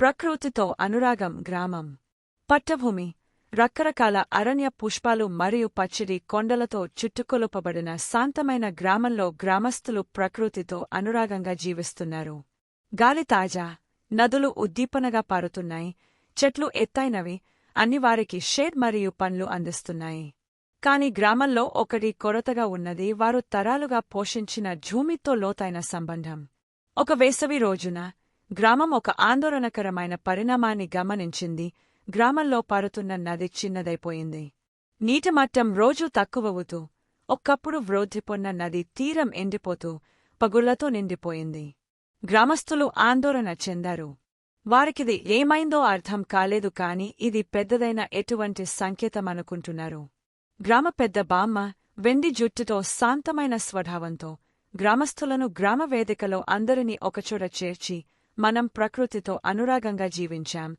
ప్రకృతితో అనురాగం. గ్రామం పట్టభూమి, రకరకాల అరణ్య పుష్పాలు మరియు పచ్చడి కొండలతో చుట్టుకొలుపబడిన శాంతమైన గ్రామంలో గ్రామస్థులు ప్రకృతితో అనురాగంగా జీవిస్తున్నారు. గాలి తాజా, నదులు ఉద్దీపనగా పారుతున్నాయి, చెట్లు ఎత్తైనవి, అన్ని వారికి షేడ్ మరియు పండ్లు అందిస్తున్నాయి. కాని గ్రామంలో ఒకటి కొరతగా ఉన్నది: వారు తరాలుగా పోషించిన భూమితో లోతైన సంబంధం. ఒక వేసవి రోజున గ్రామం ఒక ఆందోళనకరమైన పరిణామాన్ని గమనించింది. గ్రామంలో పారుతున్న నది చిన్నదైపోయింది. నీటిమట్టం రోజూ తక్కువవుతూ, ఒకప్పుడు వృద్ధిపొన్న నది తీరం ఎండిపోతూ పగుళ్లతో నిండిపోయింది. గ్రామస్థులు ఆందోళన చెందారు. వారికిది ఏమైందో అర్థం కాలేదు, కాని ఇది పెద్దదైన ఎటువంటి సంకేతమనుకుంటున్నారు. గ్రామ పెద్ద బామ్మ, వెండి జుట్టుతో శాంతమైన స్వభావంతో గ్రామస్థులను గ్రామవేదికలో అందరినీ ఒకచోట చేర్చి, మనం ప్రకృతితో అనురాగంగా జీవించాం,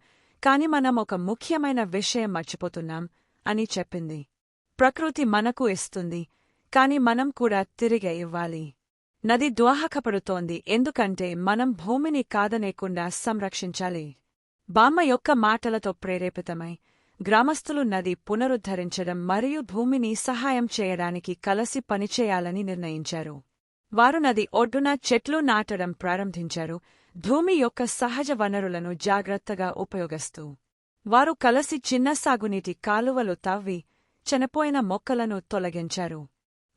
కాని మనం ఒక ముఖ్యమైన విషయం మర్చిపోతున్నాం అని చెప్పింది. ప్రకృతి మనకు ఇస్తుంది, కాని మనం కూడా తిరిగి ఇవ్వాలి. నది దోహకపడుతోంది, ఎందుకంటే మనం భూమిని కాదనేకుండా సంరక్షించాలి. బామ్మ యొక్క మాటలతో ప్రేరేపితమై గ్రామస్థులు నది పునరుద్ధరించడం మరియు భూమిని సహాయం చేయడానికి కలసి పనిచేయాలని నిర్ణయించారు. వారు నది ఒడ్డున చెట్లు నాటడం ప్రారంభించారు, భూమి యొక్క సహజ వనరులను జాగ్రత్తగా ఉపయోగిస్తూ. వారు కలసి చిన్న సాగునీటి కాలువలు తవ్వి చనిపోయిన మొక్కలను తొలగించారు.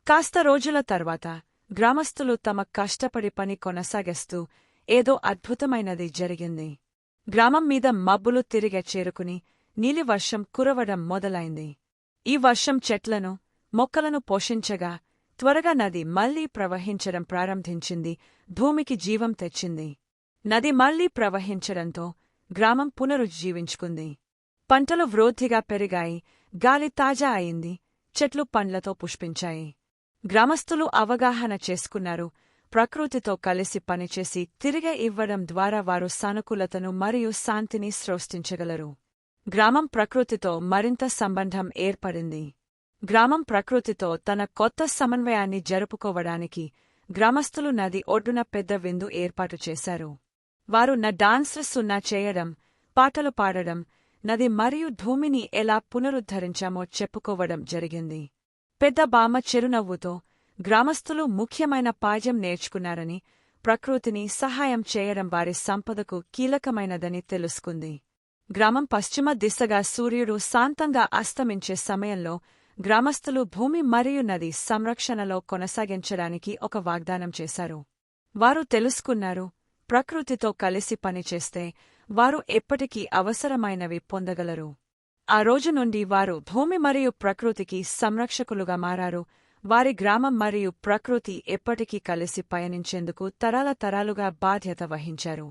కాస్త రోజుల తర్వాత గ్రామస్థులు తమ కష్టపడి పని కొనసాగిస్తూ ఏదో అద్భుతమైనది జరిగింది. గ్రామం మీద మబ్బులు తిరిగి చేరుకుని నీలివర్షం కురవడం మొదలైంది. ఈ వర్షం చెట్లను, మొక్కలను పోషించగా త్వరగా నది మళ్లీ ప్రవహించడం ప్రారంభించింది, భూమికి జీవం తెచ్చింది. నది మళ్లీ ప్రవహించడంతో గ్రామం పునరుజ్జీవించుకుంది. పంటలు వృద్ధిగా పెరిగాయి, గాలి తాజా అయింది, చెట్లు పండ్లతో పుష్పించాయి. గ్రామస్థులు అవగాహన చేసుకున్నారు: ప్రకృతితో కలిసి పనిచేసి తిరిగి ఇవ్వడం ద్వారా వారు సానుకూలతను మరియు శాంతిని సృష్టించగలరు. గ్రామం ప్రకృతితో మరింత సంబంధం ఏర్పడింది. గ్రామం ప్రకృతితో తన కొత్త సమన్వయాన్ని జరుపుకోవడానికి గ్రామస్థులు నది ఒడ్డున పెద్ద విందు ఏర్పాటు చేశారు. వారు డాన్స్లు చేయడం, పాటలు పాడడం, నది మరియు భూమిని ఎలా పునరుద్ధరించామో చెప్పుకోవడం జరిగింది. పెద్ద బామ్మ చిరునవ్వుతో, గ్రామస్థులు ముఖ్యమైన పాఠం నేర్చుకున్నారని, ప్రకృతిని సహాయం చేయడం వారి సంపదకు కీలకమైనదని తెలుసుకుంది. గ్రామం పశ్చిమ దిశగా సూర్యుడు శాంతంగా అస్తమించే సమయంలో గ్రామస్థులు భూమి మరియు నది సంరక్షణలో కొనసాగించడానికి ఒక వాగ్దానం చేశారు. వారు తెలుసుకున్నారు: ప్రకృతితో కలిసి పనిచేస్తే వారు ఎప్పటికీ అవసరమైనవి పొందగలరు. ఆ రోజు నుండి వారు భూమి మరియు ప్రకృతికి సంరక్షకులుగా మారారు. వారి గ్రామం మరియు ప్రకృతి ఎప్పటికీ కలిసి పయనించేందుకు తరాల తరాలుగా బాధ్యత వహించారు.